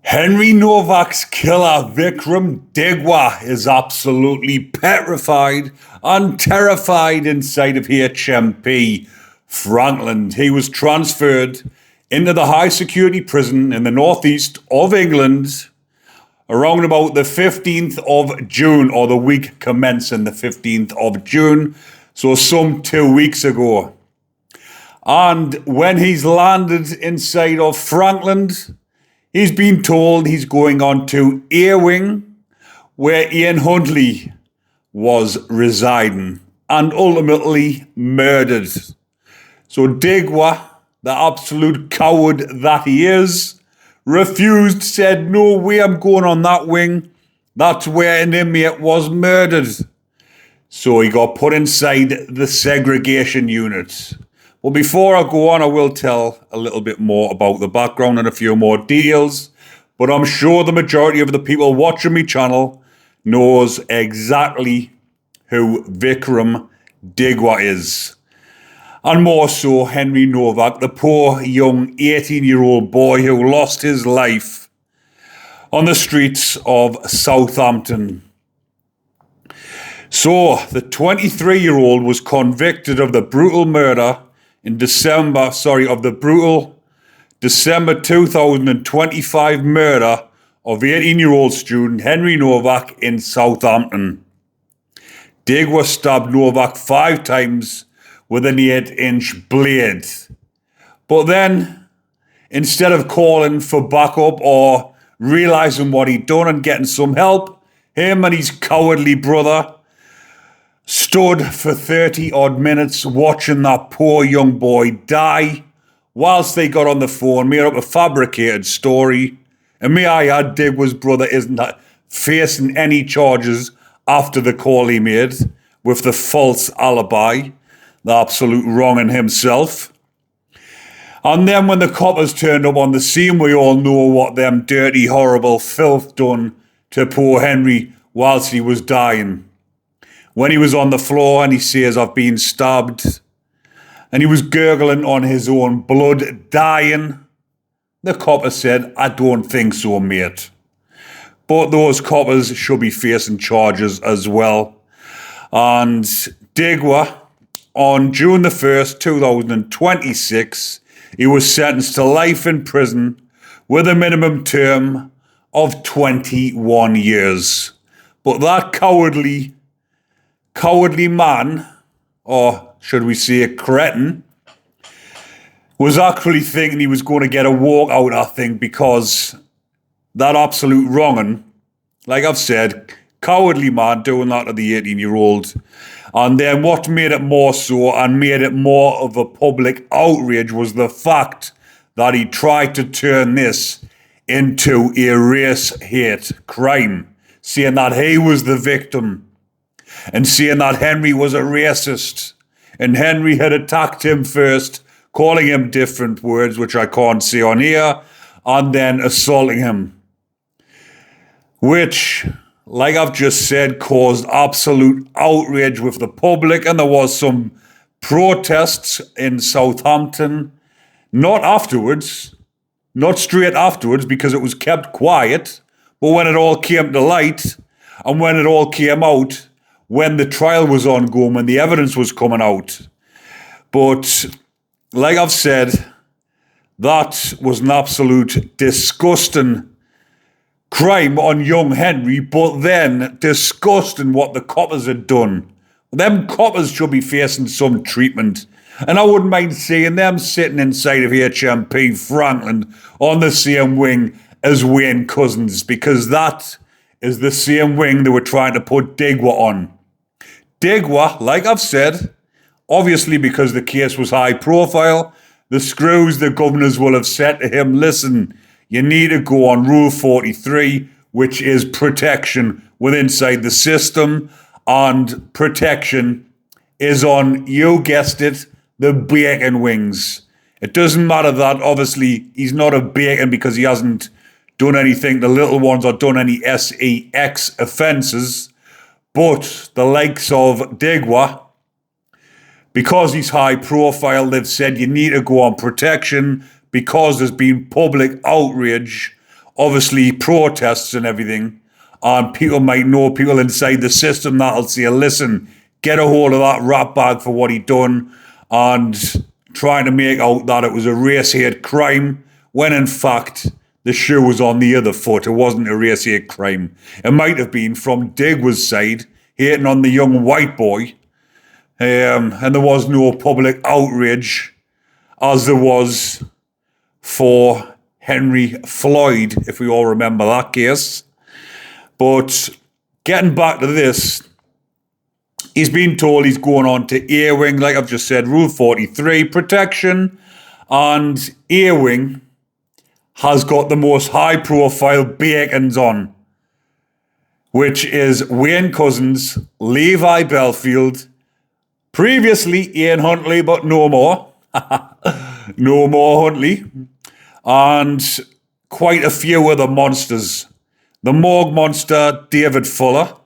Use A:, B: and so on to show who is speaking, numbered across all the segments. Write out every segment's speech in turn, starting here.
A: Henry Novak's killer Vickrum Digwa is absolutely petrified and terrified inside of HMP Frankland. He was transferred into the high security prison in the northeast of England around about the 15th of June, or the week commencing the 15th of June, so some 2 weeks ago. And when he's landed inside of Frankland, he's been told he's going on to A-Wing, where Ian Huntley was residing, and ultimately murdered. So Digwa, the absolute coward that he is, refused, said, "No way, I'm going on that wing. That's where an inmate was murdered." So he got put inside the segregation unit. Well, before I go on, I will tell a little bit more about the background and a few more details, but I'm sure the majority of the people watching my channel knows exactly who Vickrum Digwa is. And more so, Henry Novak, the poor young 18-year-old boy who lost his life on the streets of Southampton. So, the 23-year-old was convicted of the brutal murder in December 2025 murder of 18-year-old student Henry Novak in Southampton. Digwa stabbed Novak 5 times with an 8-inch blade. But then, instead of calling for backup or realising what he'd done and getting some help, him and his cowardly brother stood for 30 odd minutes watching that poor young boy die whilst they got on the phone, made up a fabricated story. And may I add, Digwa's brother isn't facing any charges after the call he made with the false alibi, the absolute wronging himself. And then when the coppers turned up on the scene, we all know what them dirty, horrible filth done to poor Henry whilst he was dying. When he was on the floor and he says, "I've been stabbed," and he was gurgling on his own blood, dying, the copper said, "I don't think so, mate." But those coppers should be facing charges as well. And Digwa, on June the 1st, 2026, he was sentenced to life in prison with a minimum term of 21 years. But that cowardly man, or should we say a cretin, was actually thinking he was going to get a walkout, I think, because that absolute wronging, like I've said, cowardly man doing that to the 18-year-old. And then what made it more so and made it more of a public outrage was the fact that he tried to turn this into a race hate crime, saying that he was the victim and saying that Henry was a racist. And Henry had attacked him first, calling him different words, which I can't say on here, and then assaulting him, which, like I've just said, caused absolute outrage with the public. And there was some protests in Southampton, not straight afterwards, because it was kept quiet, but when it all came to light and when it all came out, when the trial was ongoing, when the evidence was coming out. But like I've said, that was an absolute disgusting crime on young Henry, but then disgusting what the coppers had done. Them coppers should be facing some treatment. And I wouldn't mind seeing them sitting inside of HMP Frankland on the same wing as Wayne Couzens, because that is the same wing they were trying to put Digwa on. Digwa, like I've said, obviously because the case was high profile, the screws the governors will have said to him, "Listen, you need to go on Rule 43, which is protection within inside the system, and protection is on, you guessed it, the bacon wings." It doesn't matter that, obviously, he's not a bacon because he hasn't done anything, the little ones, or done any SEX offences, but the likes of Digwa, because he's high profile, they've said you need to go on protection because there's been public outrage obviously protests and everything, and people might know people inside the system that'll say, listen, get a hold of that rat bag for what he done, and trying to make out that it was a race hate crime, when in fact the shoe was on the other foot. It wasn't a race hate crime. It might have been from Digwa's side, hating on the young white boy, and there was no public outrage as there was for Henry Floyd, if we all remember that case. But getting back to this, he's been told he's going on to A-Wing, like I've just said, Rule 43, protection, and A-Wing has got the most high-profile bacons on, which is Wayne Couzens, Levi Belfield, previously Ian Huntley, but no more. No more Huntley. And quite a few other monsters. The Morgue Monster, David Fuller,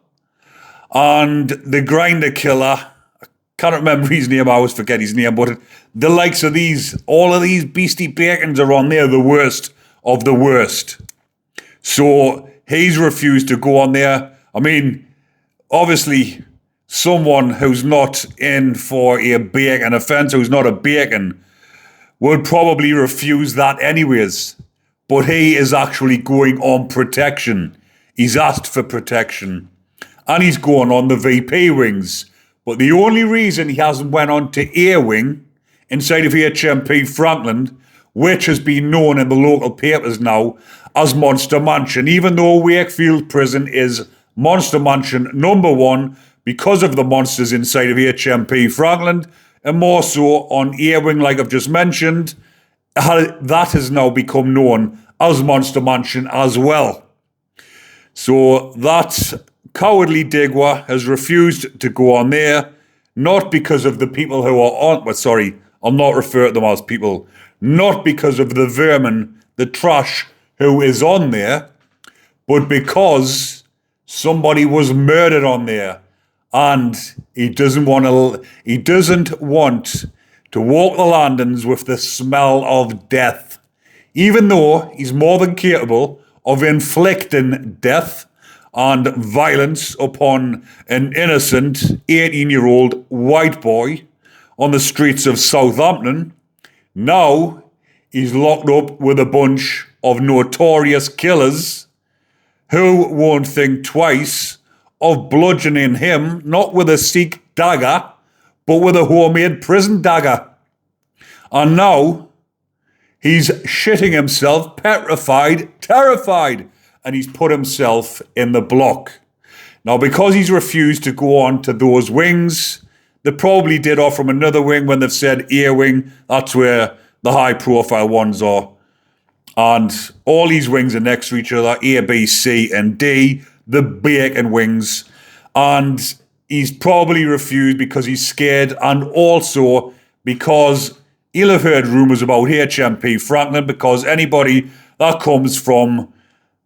A: and the Grinder Killer, I can't remember his name, I always forget his name, but the likes of these, all of these beastie bacons are on there, the worst of the worst. So he's refused to go on there. I mean, obviously, someone who's not in for a bacon offence, who's not a bacon, would probably refuse that anyways. But he is actually going on protection. He's asked for protection. And he's going on the VP wings. But the only reason he hasn't went on to A wing inside of HMP Frankland, which has been known in the local papers now as Monster Mansion, even though Wakefield Prison is Monster Mansion #1 because of the monsters inside of HMP Frankland, and more so on A wing, like I've just mentioned, that has now become known as Monster Mansion as well. So that cowardly Digwa has refused to go on there, not because of the people who are on, well, sorry, I'll not refer to them as people, not because of the vermin, the trash who is on there, but because somebody was murdered on there, and he doesn't want to walk the landings with the smell of death, even though he's more than capable of inflicting death and violence upon an innocent 18-year-old white boy on the streets of Southampton. Now he's locked up with a bunch of notorious killers who won't think twice of bludgeoning him, not with a Sikh dagger, but with a homemade prison dagger. And now he's shitting himself, petrified, terrified, and he's put himself in the block. Now, because he's refused to go on to those wings, they probably did offer him another wing when they've said A wing. That's where the high-profile ones are. And all these wings are next to each other, A, B, C, and D, the bacon wings. And he's probably refused because he's scared, and also because he'll have heard rumours about HMP Franklin, because anybody that comes from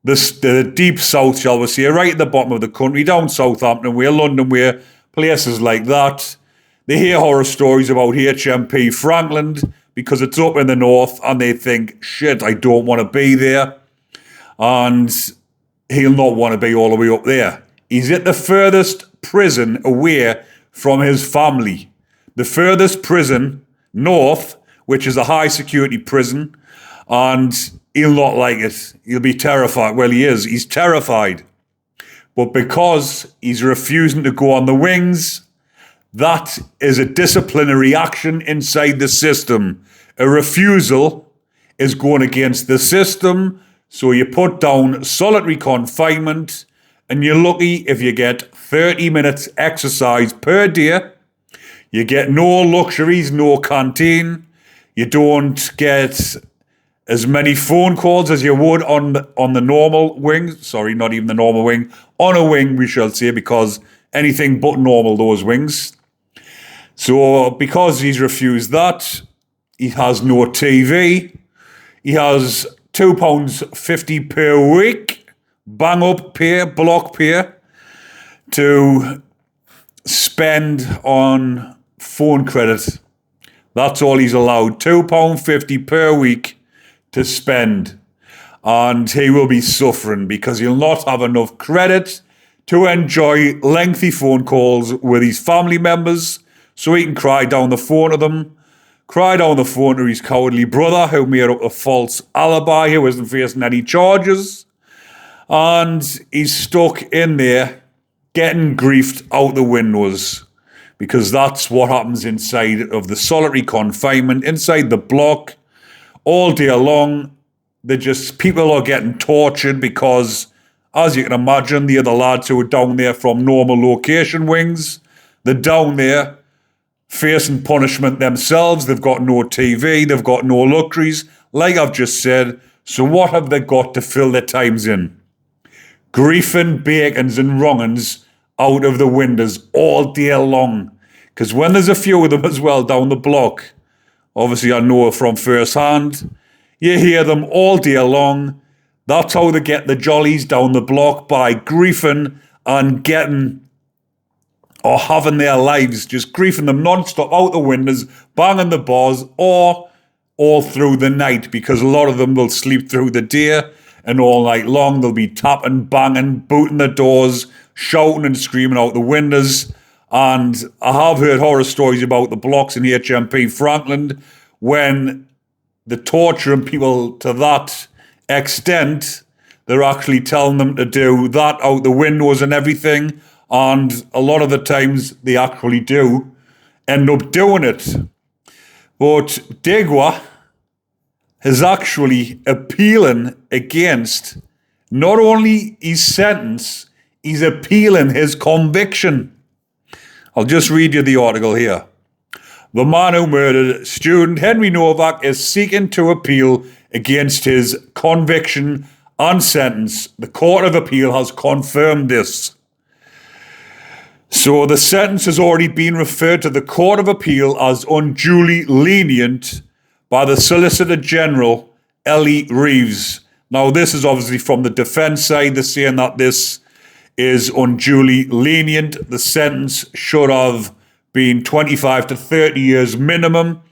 A: the deep south, shall we say, right at the bottom of the country, down Southampton way, London way, places like that, they hear horror stories about HMP Frankland because it's up in the north, and they think, shit, I don't want to be there. And he'll not want to be all the way up there. He's at the furthest prison away from his family. The furthest prison north, which is a high security prison, and he'll not like it. He'll be terrified. Well, he is. He's terrified. But because he's refusing to go on the wings, that is a disciplinary action inside the system. A refusal is going against the system, so you put down solitary confinement, and you're lucky if you get 30 minutes exercise per day. You get no luxuries, no canteen. You don't get as many phone calls as you would on the normal wing. Sorry, not even the normal wing. On a wing, we shall say, because anything but normal, those wings. So because he's refused that, he has no TV. He has £2.50 per week, bang up pay, block pay, to spend on phone credit. That's all he's allowed, £2.50 per week to spend. and he will be suffering because he'll not have enough credit to enjoy lengthy phone calls with his family members so he can cry down the phone to them, cry down the phone to his cowardly brother who made up a false alibi, who isn't facing any charges, and he's stuck in there getting griefed out the windows because that's what happens inside of the solitary confinement, inside the block, all day long. People are getting tortured because, as you can imagine, the other lads who are down there from normal location wings, they're down there facing punishment themselves. They've got no TV, they've got no luxuries, like I've just said. So what have they got to fill their times in? Griefing bacons and wrongings out of the windows all day long. Because when there's a few of them as well down the block, obviously I know from first hand, you hear them all day long. That's how they get the jollies down the block, by griefing and getting or having their lives, just griefing them non-stop out the windows, banging the bars, or all through the night, because a lot of them will sleep through the day and all night long they'll be tapping, banging, booting the doors, shouting and screaming out the windows. And I have heard horror stories about the blocks in HMP Frankland when they're torturing people to that extent, they're actually telling them to do that out the windows and everything. And a lot of the times they actually do end up doing it. But Digwa is actually appealing against not only his sentence, he's appealing his conviction. I'll just read you the article here. The man who murdered student Henry Novak is seeking to appeal against his conviction and sentence. The Court of Appeal has confirmed this. So the sentence has already been referred to the Court of Appeal as unduly lenient by the Solicitor General, Ellie Reeves. Now, this is obviously from the defence side. They're saying that this is unduly lenient. The sentence should have been 25 to 30 years minimum.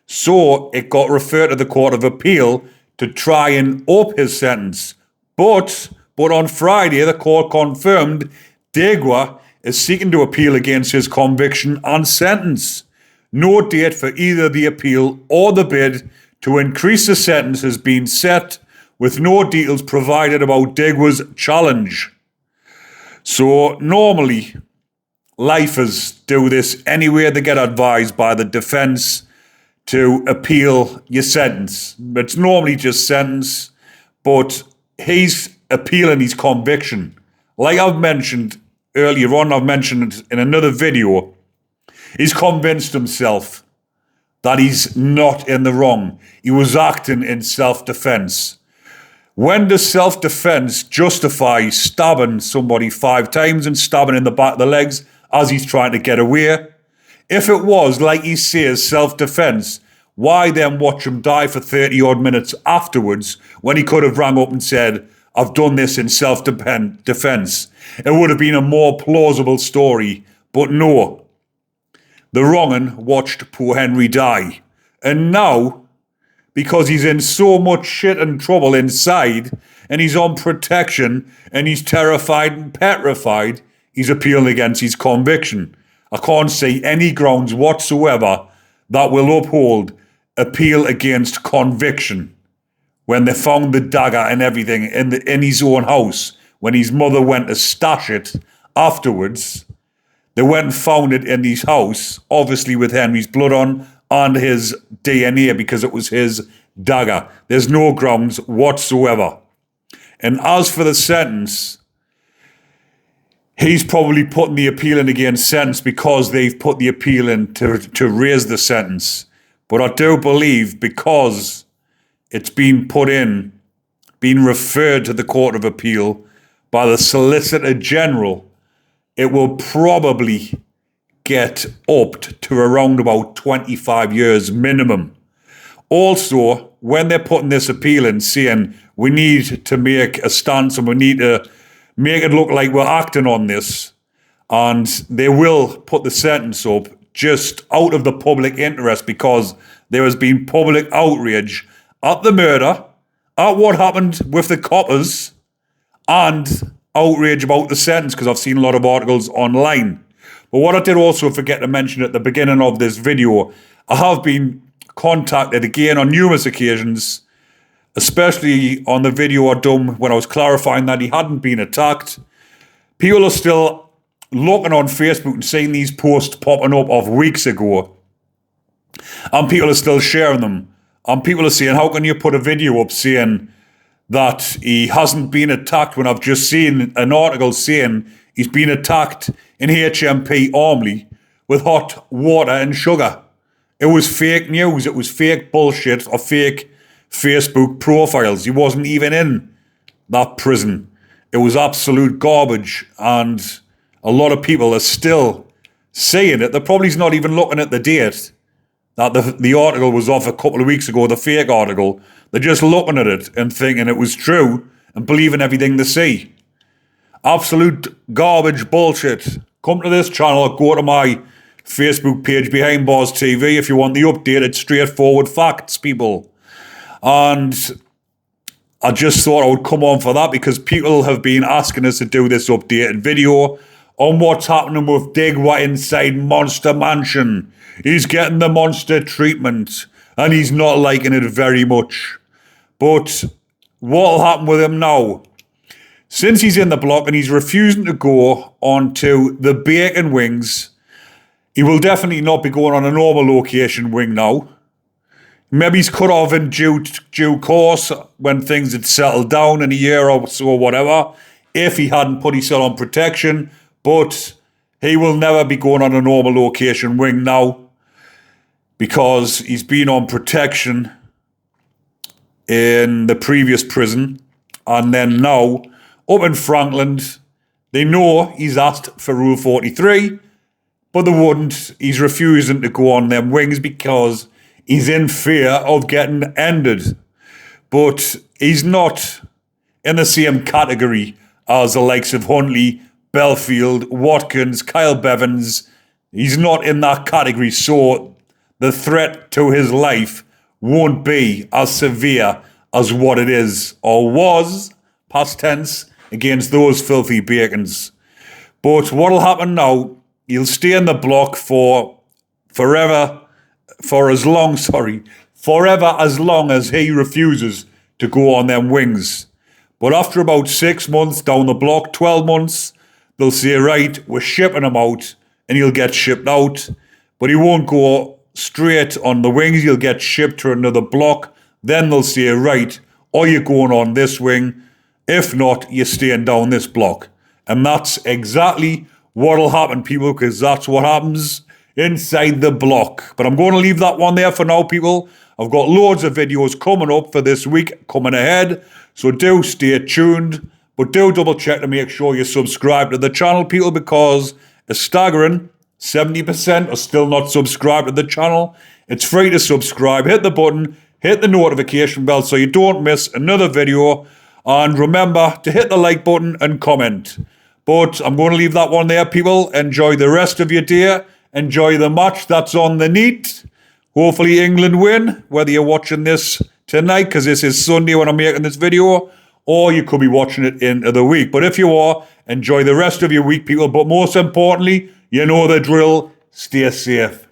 A: So it got referred to the Court of Appeal to try and up his sentence. But on Friday, the court confirmed Digua is seeking to appeal against his conviction and sentence. No date for either the appeal or the bid to increase the sentence has been set, with no details provided about Digua's challenge. So normally, lifers do this anyway. They get advised by the defence to appeal your sentence. It's normally just sentence, but he's appealing his conviction. Like I've mentioned earlier on, I've mentioned it in another video, he's convinced himself that he's not in the wrong. He was acting in self-defence. When does self-defence justify stabbing somebody 5 times and stabbing in the back of the legs as he's trying to get away? If it was, like he says, self-defence, why then watch him die for 30 odd minutes afterwards when he could have rang up and said, I've done this in self-defence? It would have been a more plausible story, but no. The wrong'un watched poor Henry die. And now, because he's in so much shit and trouble inside, and he's on protection, and he's terrified and petrified, he's appealing against his conviction. I can't see any grounds whatsoever that will uphold appeal against conviction. When they found the dagger and everything in his own house, when his mother went to stash it afterwards, they went and found it in his house, obviously with Henry's blood on and his DNA, because it was his dagger. There's no grounds whatsoever. And as for the sentence, he's probably putting the appeal in against sentence because they've put the appeal in to raise the sentence. But I do believe because it's been put in, been referred to the Court of Appeal by the Solicitor General, it will probably get upped to around about 25 years minimum. Also, when they're putting this appeal in, saying we need to make a stance and we need to make it look like we're acting on this, and they will put the sentence up just out of the public interest because there has been public outrage at the murder at what happened with the coppers and outrage about the sentence, because I've seen a lot of articles online. But what I did also forget to mention at the beginning of this video, I have been contacted again on numerous occasions, especially on the video I done when I was clarifying that he hadn't been attacked. People are still looking on Facebook and seeing these posts popping up of weeks ago, and people are still sharing them. And people are saying, how can you put a video up saying that he hasn't been attacked when I've just seen an article saying he's been attacked in HMP Armley with hot water and sugar? It was fake news. It was fake bullshit or fake Facebook profiles. He wasn't even in that prison. It was absolute garbage, and a lot of people are still saying it. They're probably not even looking at the date that the article was off a couple of weeks ago, the fake article. They're just looking at it and thinking it was true and believing everything they see. Absolute garbage bullshit. Come to this channel or go to my Facebook page, Behind Bars TV, if you want the updated, straightforward facts, people. And I just thought I would come on for that because people have been asking us to do this updated video on what's happening with Digwa inside Monster Mansion. He's getting the monster treatment and he's not liking it very much. But what'll happen with him now? Since he's in the block and he's refusing to go on to the bacon wings, he will definitely not be going on a normal location wing now. Maybe he's cut off in due course when things had settled down in a year or so or whatever, if he hadn't put himself on protection. But he will never be going on a normal location wing now because he's been on protection in the previous prison. And then now, up in Frankland, they know he's asked for Rule 43, but they wouldn't. He's refusing to go on them wings because he's in fear of getting ended. But he's not in the same category as the likes of Huntley, Belfield, Watkins, Kyle Bevins. He's not in that category, so the threat to his life won't be as severe as what it is or was, past tense, against those filthy bacons. But what'll happen now, he'll stay in the block forever as long as he refuses to go on them wings. But after about 6 months down the block, 12 months, they'll say, right, we're shipping him out, and he'll get shipped out. But he won't go straight on the wings, he'll get shipped to another block. Then they'll say, right, are you going on this wing? If not, you're staying down this block. And that's exactly what'll happen, people, because that's what happens inside the block. But I'm going to leave that one there for now, people. I've got loads of videos coming up for this week, coming ahead. So do stay tuned. But do double check to make sure you subscribe to the channel, people, because a staggering 70% are still not subscribed to the channel. It's free to subscribe. Hit the button, hit the notification bell so you don't miss another video. And remember to hit the like button and comment. But I'm going to leave that one there, people. Enjoy the rest of your day. Enjoy the match that's on the neat. Hopefully England win, whether you're watching this tonight, because this is Sunday when I'm making this video, or you could be watching it into the week. But if you are, enjoy the rest of your week, people. But most importantly, you know the drill. Stay safe.